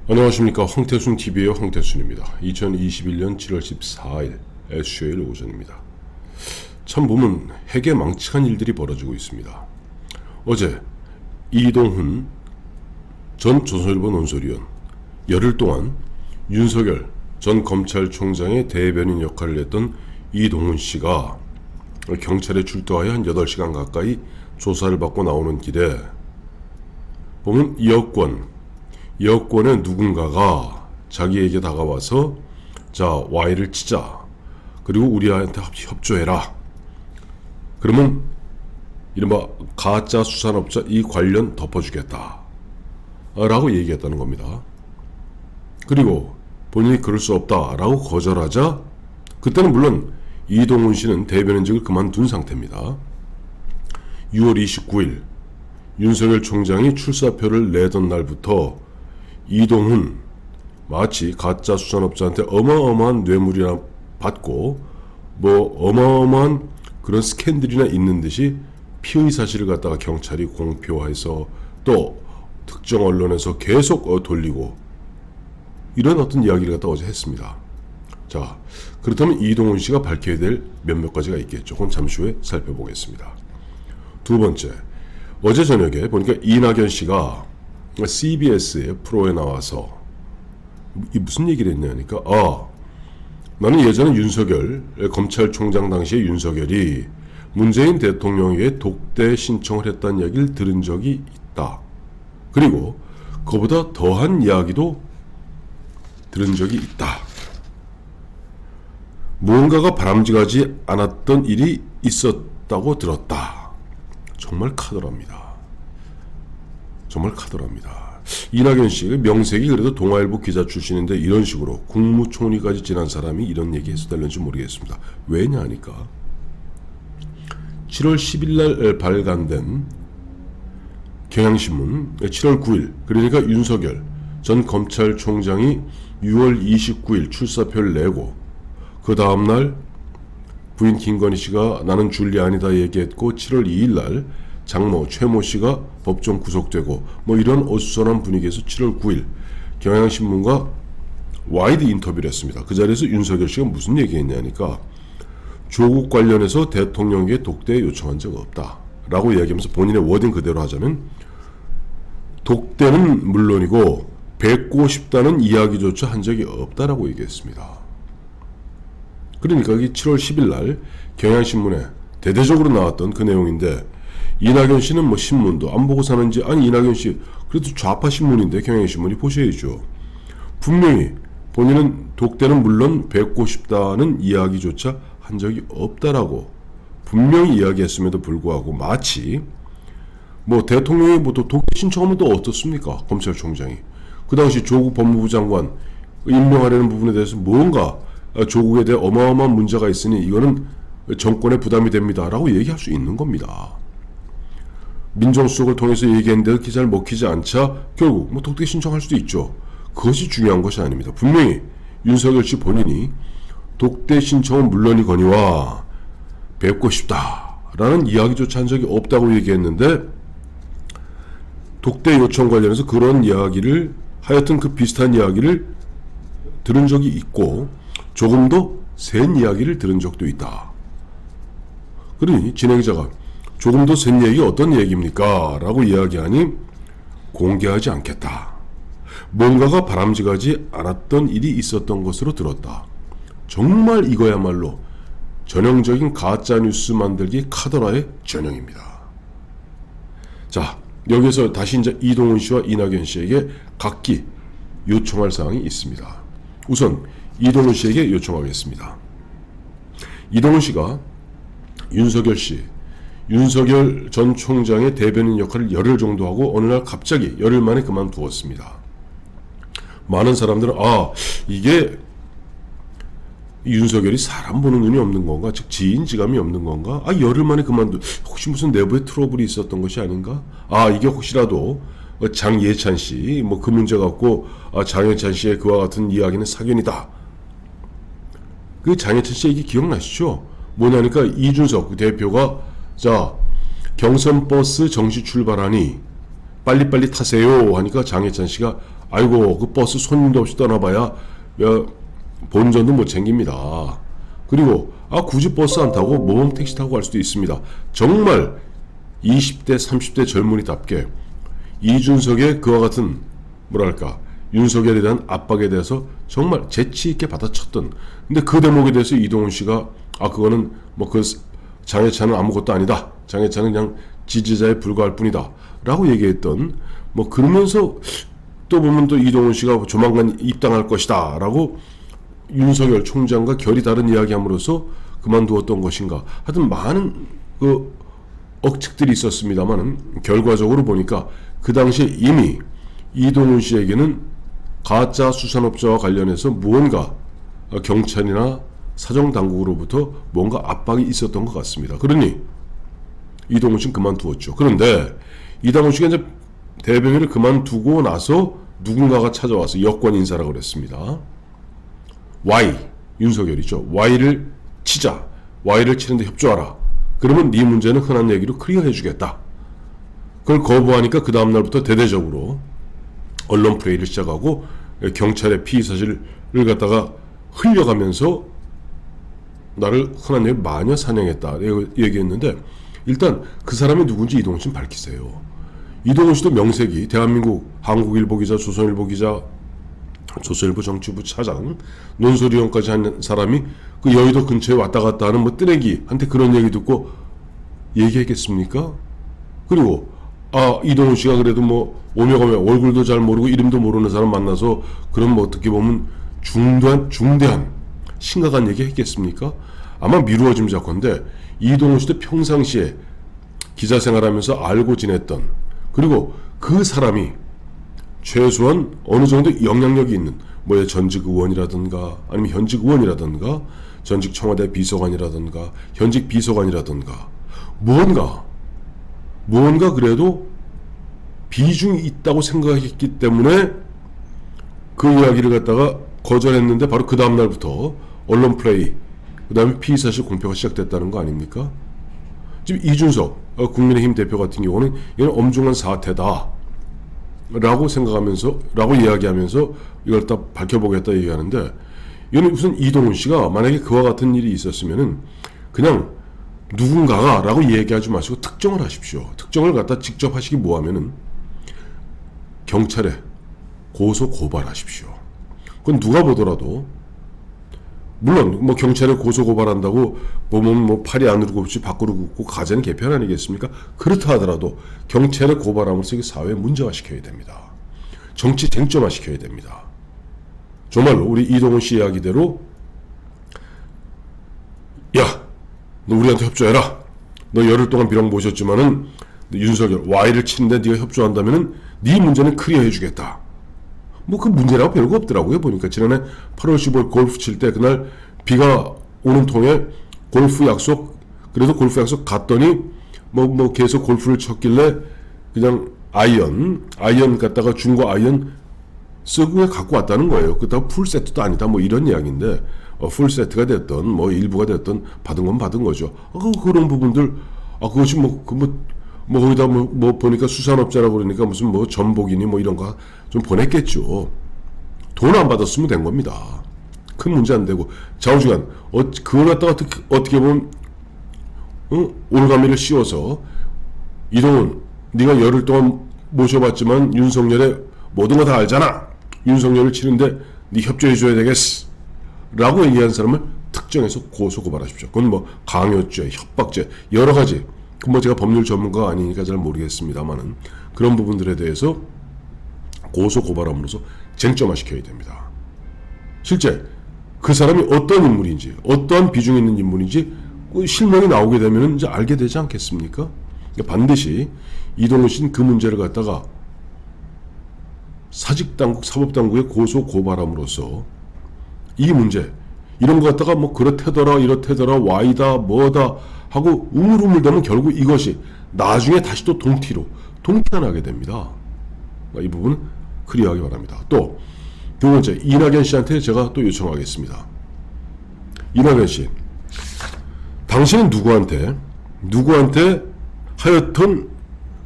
안녕하십니까. 황태순TV의 황태순입니다. 2021년 7월 14일 수요일 오전입니다. 참 보면 핵에 망측한 일들이 벌어지고 있습니다. 어제 이동훈 전 조선일보 논설위원, 열흘 동안 윤석열 전 검찰총장의 대변인 역할을 했던 이동훈 씨가 경찰에 출두하여 한 8시간 가까이 조사를 받고 나오는 길에 보면 여권의 누군가가 자기에게 다가와서 자, Y를 치자. 그리고 우리한테 협조해라. 그러면 이른바 가짜 수산업자 이 관련 덮어주겠다. 라고 얘기했다는 겁니다. 그리고 본인이 그럴 수 없다. 라고 거절하자 그때는 물론 이동훈 씨는 대변인직을 그만둔 상태입니다. 6월 29일 윤석열 총장이 출사표를 내던 날부터 이동훈 마치 가짜 수산업자한테 어마어마한 뇌물이나 받고 어마어마한 그런 스캔들이나 있는 듯이 피의 사실을 갖다가 경찰이 공표해서 또 특정 언론에서 계속 돌리고 이런 어떤 이야기를 갖다 어제 했습니다. 자, 그렇다면 이동훈 씨가 밝혀야 될 몇몇 가지가 있겠죠. 그건 잠시 후에 살펴보겠습니다. 두 번째, 어제 저녁에 보니까 이낙연 씨가 CBS의 프로에 나와서 이 무슨 얘기를 했냐니까 나는 예전에 윤석열 검찰총장 당시에 윤석열이 문재인 대통령에게 독대 신청을 했다는 이야기를 들은 적이 있다. 그리고 그보다 더한 이야기도 들은 적이 있다. 무언가가 바람직하지 않았던 일이 있었다고 들었다. 정말 카더랍니다. 정말 카더랍니다. 이낙연 씨 명색이 그래도 동아일보 기자 출신인데 이런 식으로 국무총리까지 지난 사람이 이런 얘기 했었다는지 모르겠습니다. 왜냐 하니까 7월 10일 날 발간된 경향신문 7월 9일 그러니까 윤석열 전 검찰총장이 6월 29일 출사표를 내고 그 다음날 부인 김건희 씨가 나는 줄리 아니다 얘기했고 7월 2일 날 장모 최모 씨가 법정 구속되고 이런 어수선한 분위기에서 7월 9일 경향신문과 와이드 인터뷰를 했습니다. 그 자리에서 윤석열 씨가 무슨 얘기했냐니까 조국 관련해서 대통령에게 독대 요청한 적 없다 라고 이야기하면서 본인의 워딩 그대로 하자면 독대는 물론이고 뵙고 싶다는 이야기조차 한 적이 없다라고 얘기했습니다. 그러니까 이게 7월 10일 날 경향신문에 대대적으로 나왔던 그 내용인데 이낙연 씨는 신문도 안 보고 사는지 아니 이낙연 씨 그래도 좌파 신문인데 경향신문이 보셔야죠. 분명히 본인은 독대는 물론 뵙고 싶다는 이야기조차 한 적이 없다라고 분명히 이야기했음에도 불구하고 마치 대통령이 또 독대 신청하면 또 어떻습니까? 검찰총장이 그 당시 조국 법무부 장관 임명하려는 부분에 대해서 뭔가 조국에 대해 어마어마한 문제가 있으니 이거는 정권의 부담이 됩니다 라고 얘기할 수 있는 겁니다. 민정수석을 통해서 얘기했는데 기사를 먹히지 않자 결국 독대 신청할 수도 있죠. 그것이 중요한 것이 아닙니다. 분명히 윤석열 씨 본인이 독대 신청은 물론이거니와 뵙고 싶다라는 이야기조차 한 적이 없다고 얘기했는데 독대 요청 관련해서 그런 이야기를 하여튼 그 비슷한 이야기를 들은 적이 있고 조금 더 센 이야기를 들은 적도 있다. 그러니 진행자가 조금 더 센 얘기 어떤 얘기입니까? 라고 이야기하니 공개하지 않겠다. 뭔가가 바람직하지 않았던 일이 있었던 것으로 들었다. 정말 이거야말로 전형적인 가짜뉴스 만들기 카더라의 전형입니다. 자, 여기서 다시 이제 이동훈 씨와 이낙연 씨에게 각기 요청할 사항이 있습니다. 우선 이동훈 씨에게 요청하겠습니다. 이동훈 씨가 윤석열 전 총장의 대변인 역할을 열흘 정도 하고 어느 날 갑자기 열흘 만에 그만두었습니다. 많은 사람들은 이게 윤석열이 사람 보는 눈이 없는 건가? 즉 지인지감이 없는 건가? 열흘 만에 혹시 무슨 내부에 트러블이 있었던 것이 아닌가? 이게 혹시라도 장예찬 씨 그 문제 갖고 장예찬 씨의 그와 같은 이야기는 사견이다. 그 장예찬 씨 얘기 기억나시죠? 뭐냐니까 이준석 대표가 자 경선버스 정시 출발하니 빨리빨리 타세요 하니까 장혜찬 씨가 아이고 그 버스 손님도 없이 떠나봐야 본전도 못 챙깁니다. 그리고 굳이 버스 안 타고 모범 택시 타고 갈 수도 있습니다. 정말 20대 30대 젊은이답게 이준석의 그와 같은 뭐랄까 윤석열에 대한 압박에 대해서 정말 재치 있게 받아쳤던, 근데 그 대목에 대해서 이동훈 씨가 그거는 뭐 그 장해찬은 아무것도 아니다, 장해찬은 그냥 지지자에 불과할 뿐이다 라고 얘기했던, 뭐 그러면서 또 보면 또 이동훈 씨가 조만간 입당할 것이다 라고 윤석열 총장과 결이 다른 이야기함으로써 그만두었던 것인가, 하여튼 많은 그 억측들이 있었습니다만 결과적으로 보니까 그 당시에 이미 이동훈 씨에게는 가짜 수산업자와 관련해서 무언가 경찰이나 사정당국으로부터 뭔가 압박이 있었던 것 같습니다. 그러니 이동훈 씨는 그만두었죠. 그런데 이동훈 씨가 이제 대변인을 그만두고 나서 누군가가 찾아와서 여권 인사라고 그랬습니다. Y, 윤석열이죠. Y를 치자. Y를 치는데 협조하라. 그러면 네 문제는 흔한 얘기로 클리어해 주겠다. 그걸 거부하니까 그 다음날부터 대대적으로 언론 플레이를 시작하고 경찰의 피의 사실을 갖다가 흘려가면서 나를 흔한 얘기로 마녀 사냥했다 얘기했는데, 일단 그 사람이 누군지 이동훈 씨는 밝히세요. 이동훈 씨도 명색이 대한민국 한국일보 기자, 조선일보 기자, 조선일보 정치부 차장, 논설위원까지 한 사람이 그 여의도 근처에 왔다 갔다 하는 뭐 뜨내기한테 그런 얘기 듣고 얘기했겠습니까? 그리고 이동훈 씨가 그래도 뭐 오며 가며 얼굴도 잘 모르고 이름도 모르는 사람 만나서 그런 뭐 어떻게 보면 중대한 심각한 얘기 했겠습니까? 아마 미루어짐 작건데 이동훈 씨도 평상시에 기자 생활하면서 알고 지냈던, 그리고 그 사람이 최소한 어느 정도 영향력이 있는 뭐 전직 의원이라든가 아니면 현직 의원이라든가 전직 청와대 비서관이라든가 현직 비서관이라든가 무언가 그래도 비중이 있다고 생각했기 때문에 그 이야기를 갖다가 거절했는데 바로 그 다음날부터 언론 플레이, 그 다음에 피의사실 공표가 시작됐다는 거 아닙니까? 지금 이준석 국민의힘 대표 같은 경우는 이건 엄중한 사태다 라고 생각하면서 라고 이야기하면서 이걸 다 밝혀보겠다 얘기하는데, 이건 무슨 이동훈 씨가 만약에 그와 같은 일이 있었으면은 그냥 누군가가 라고 얘기하지 마시고 특정을 하십시오. 특정을 갖다 직접 하시기 뭐하면은 경찰에 고소 고발하십시오. 그건 누가 보더라도, 물론 뭐 경찰에 고소 고발한다고 보면 뭐 팔이 안으로 굽지 밖으로 굽고 가재는 개편 아니겠습니까? 그렇다 하더라도 경찰에 고발함으로써 사회에 문제화 시켜야 됩니다. 정치 쟁점화 시켜야 됩니다. 정말로 우리 이동훈 씨 이야기대로 야, 너 우리한테 협조해라. 너 열흘 동안 비록 모셨지만은 윤석열 Y를 치는데 네가 협조한다면은 네 문제는 클리어해 주겠다. 뭐 그 문제라고 별거 없더라고요. 보니까 지난해 8월 15일 골프 칠 때 그날 비가 오는 통에 골프 약속, 그래도 골프 약속 갔더니 뭐 계속 골프를 쳤길래 그냥 아이언 갖다가 중고 아이언 쓰고 그냥 갖고 왔다는 거예요. 그렇다고 풀 세트도 아니다 뭐 이런 이야기인데, 풀 세트가 됐던 뭐 일부가 됐던 받은 건 받은 거죠. 그런 부분들 그것이 뭐 거기다 뭐 보니까 수산업자라고 그러니까 무슨 뭐 전복이니 뭐 이런 거 좀 보냈겠죠. 돈 안 받았으면 된 겁니다. 큰 문제 안 되고 좌우지간 그걸 갖다가 어떻게 보면 올가미를 씌워서 이동훈 네가 열흘 동안 모셔봤지만 윤석열의 모든 거 다 알잖아. 윤석열을 치는데 네 협조해줘야 되겠어 라고 얘기한 사람을 특정해서 고소 고발하십시오. 그건 뭐 강요죄, 협박죄 여러 가지, 뭐 제가 법률 전문가가 아니니까 잘 모르겠습니다만은 그런 부분들에 대해서 고소 고발함으로써 쟁점화 시켜야 됩니다. 실제 그 사람이 어떤 인물인지, 어떠한 비중이 있는 인물인지 실명이 나오게 되면 이제 알게 되지 않겠습니까? 반드시 이동훈 씨는 그 문제를 갖다가 사직당국, 사법당국에 고소 고발함으로써 이 문제, 이런 거 갖다가 뭐 그렇대더라 이렇대더라 Y다 뭐다 하고 우물우물대면 결국 이것이 나중에 다시 또 동티가 나게 됩니다. 이 부분은 클리어하기 바랍니다. 또 두 번째, 이낙연 씨한테 제가 또 요청하겠습니다. 이낙연 씨, 당신은 누구한테 하여튼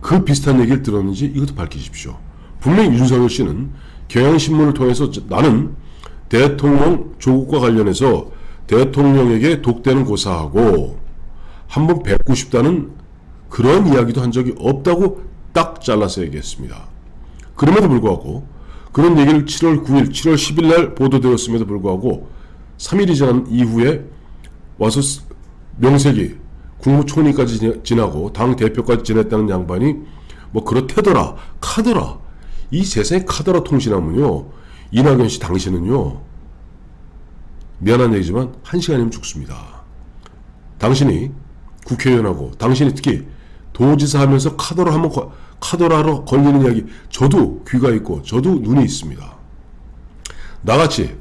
그 비슷한 얘기를 들었는지 이것도 밝히십시오. 분명히 윤석열 씨는 경향신문을 통해서 나는 대통령 조국과 관련해서 대통령에게 독대는 고사하고 한번 뵙고 싶다는 그런 이야기도 한 적이 없다고 딱 잘라서 얘기했습니다. 그럼에도 불구하고 그런 얘기를 7월 9일, 7월 10일 날 보도되었음에도 불구하고 3일이 지난 이후에 와서 명색이 국무총리까지 지나고 당 대표까지 지냈다는 양반이 뭐 그렇대더라, 카더라. 이 세상에 카더라 통신하면요, 이낙연 씨 당신은요, 미안한 얘기지만 1시간이면 죽습니다. 당신이 국회의원하고 당신이 특히 도지사 하면서 카더라로 걸리는 이야기, 저도 귀가 있고 저도 눈이 있습니다. 나같이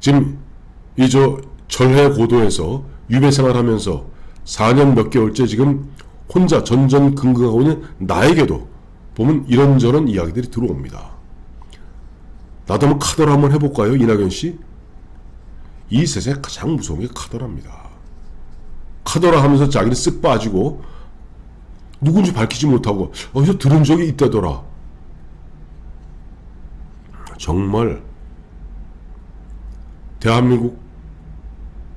지금 절해 고도에서 유배 생활하면서 4년 몇 개월째 지금 혼자 전전긍긍하고 있는 나에게도 보면 이런저런 이야기들이 들어옵니다. 나도 한번 카더라 한번 해볼까요, 이낙연 씨? 이 세상에 가장 무서운 게 카더라입니다. 카더라 하면서 자기는 쓱 빠지고 누군지 밝히지 못하고 어디서 들은 적이 있다더라. 정말 대한민국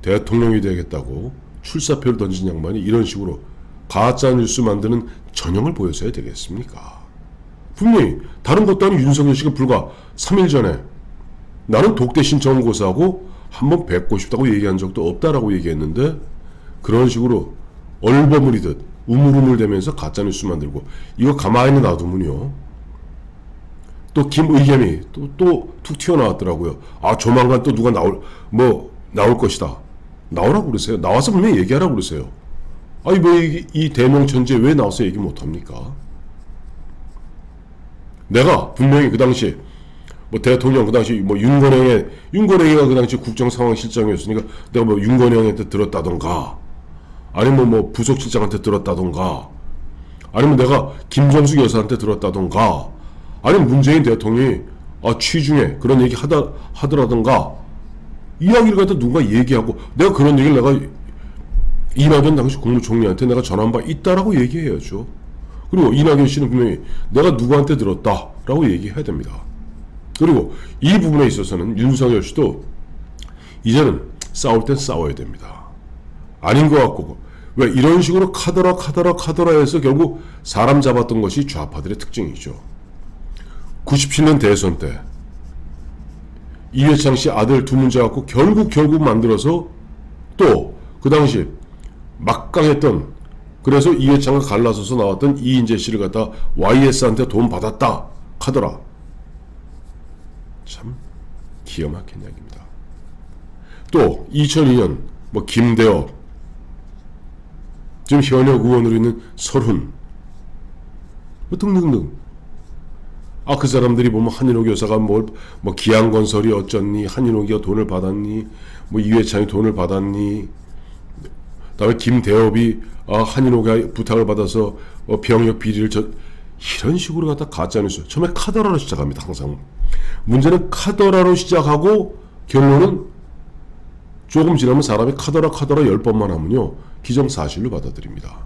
대통령이 되겠다고 출사표를 던진 양반이 이런 식으로 가짜 뉴스 만드는 전형을 보여줘야 되겠습니까? 분명히 다른 것도 아닌 윤석열 씨가 불과 3일 전에 나는 독대 신청을 고사하고 한번 뵙고 싶다고 얘기한 적도 없다라고 얘기했는데, 그런 식으로 얼버무리듯 우물우물대면서 가짜뉴스 만들고, 이거 가만히 놔두면요, 또 김의겸이 또 툭 튀어나왔더라고요. 아, 조만간 또 누가 나올 것이다. 나오라고 그러세요. 나와서 분명히 얘기하라고 그러세요. 아니 왜 이 대명천지에 왜 나와서 얘기 못합니까? 내가 분명히 그 당시 뭐 대통령, 그 당시 뭐 윤건영이가 그 당시 국정상황실장이었으니까 내가 뭐 윤건영한테 들었다던가, 아니면 뭐 부속실장한테 들었다던가, 아니면 내가 김정숙 여사한테 들었다던가, 아니면 문재인 대통령이 취중에 그런 얘기 하더라던가, 이야기를 갖다 누가 얘기하고, 내가 그런 얘기를 내가 이낙연 당시 국무총리한테 내가 전한 바 있다라고 얘기해야죠. 그리고 이낙연 씨는 분명히 내가 누구한테 들었다라고 얘기해야 됩니다. 그리고 이 부분에 있어서는 윤석열 씨도 이제는 싸울 땐 싸워야 됩니다. 아닌 것 같고, 왜 이런 식으로 카더라 해서 결국 사람 잡았던 것이 좌파들의 특징이죠. 97년 대선 때 이회창 씨 아들 두 문제 갖고 결국 만들어서 또 그 당시 막강했던, 그래서 이회창과 갈라서서 나왔던 이인재 씨를 갖다 YS한테 돈 받았다 카더라. 참 기가 막힌 이야기입니다. 또 2002년 뭐 김대엽, 지금 현역 의원으로 있는 설훈, 뭐 등등등. 그 사람들이 보면 한인호 교사가 뭐 기양건설이 어쩌니, 한인호가 돈을 받았니, 뭐 이회창이 돈을 받았니, 그다음에 김대엽이 한인호가 부탁을 받아서 병역 비리를 이런 식으로 갖다 가짜뉴스. 처음에 카더라로 시작합니다. 항상 문제는 카더라로 시작하고 결론은 조금 지나면 사람이 카더라 10번만 하면요, 기정사실로 받아들입니다.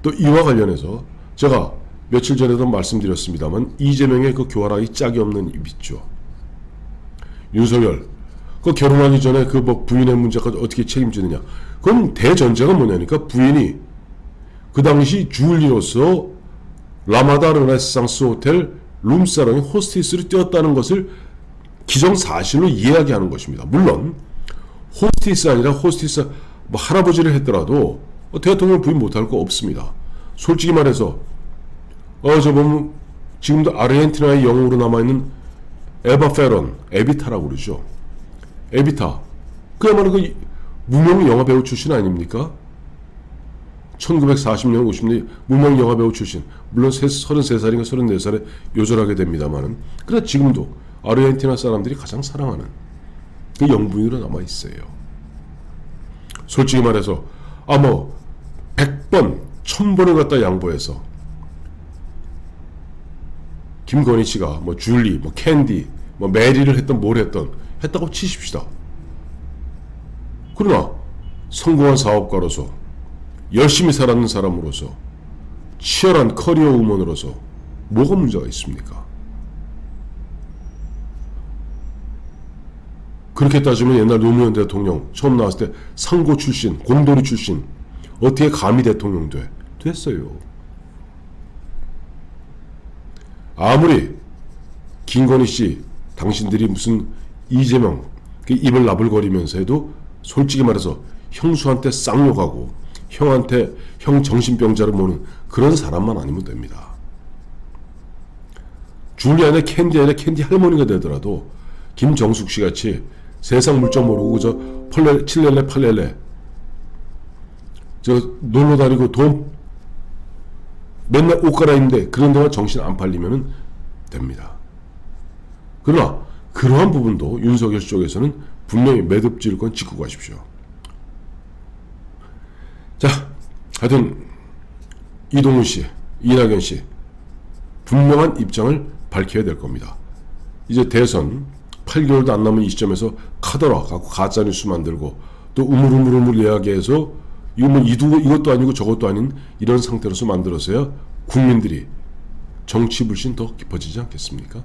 또 이와 관련해서 제가 며칠 전에도 말씀드렸습니다만, 이재명의 그 교활하기 짝이 없는 입 있죠. 윤석열 그 결혼하기 전에 그 뭐 부인의 문제까지 어떻게 책임지느냐. 그럼 대전제가 뭐냐니까, 부인이 그 당시 주울리로서 라마다 르네상스 호텔 룸사롱에 호스티스를 뛰었다는 것을 기정사실로 이야기하는 것입니다. 물론 호스티스 아니라 호스티스 뭐 할아버지를 했더라도 대통령 부인 못할 거 없습니다. 솔직히 말해서 저 보면 지금도 아르헨티나의 영웅으로 남아있는 에바 페론, 에비타라고 그러죠. 에비타, 그야말로 그 무명 영화배우 출신 아닙니까? 1940년, 50년 무명 영화배우 출신. 물론 33살인가 34살에 요절하게 됩니다만은, 그래 지금도 아르헨티나 사람들이 가장 사랑하는 그 영부인으로 남아있어요. 솔직히 말해서 100번, 1000번을 갖다 양보해서 김건희 씨가 뭐 줄리, 뭐 캔디, 뭐 메리를 했던 뭘 했다고 치십시다. 그러나 성공한 사업가로서, 열심히 살았는 사람으로서, 치열한 커리어 우먼으로서 뭐가 문제가 있습니까? 그렇게 따지면 옛날 노무현 대통령 처음 나왔을 때 상고 출신, 공돌이 출신 어떻게 감히 대통령 돼? 됐어요. 아무리 김건희 씨 당신들이 무슨 이재명 입을 나불거리면서 해도 솔직히 말해서 형수한테 쌍욕하고 형한테 형 정신병자를 모는 그런 사람만 아니면 됩니다. 줄리안의 캔디 아니라 캔디 할머니가 되더라도 김정숙 씨 같이 세상 물정 모르고 저 칠렐레 팔렐레 저 놀러 다니고 돈 맨날 옷 갈아입는데 그런 데만 정신 안 팔리면 됩니다. 그러나 그러한 부분도 윤석열 쪽에서는 분명히 매듭 지을 건 짚고 가십시오. 자, 하여튼 이동훈 씨, 이낙연 씨 분명한 입장을 밝혀야 될 겁니다. 이제 대선 8개월도 안 남은 이 시점에서 카더라 갖고 가짜뉴스 만들고 또 우물우물우물 이야기해서 이거 뭐 이것도 아니고 저것도 아닌 이런 상태로서 만들어서야 국민들이 정치 불신 더 깊어지지 않겠습니까?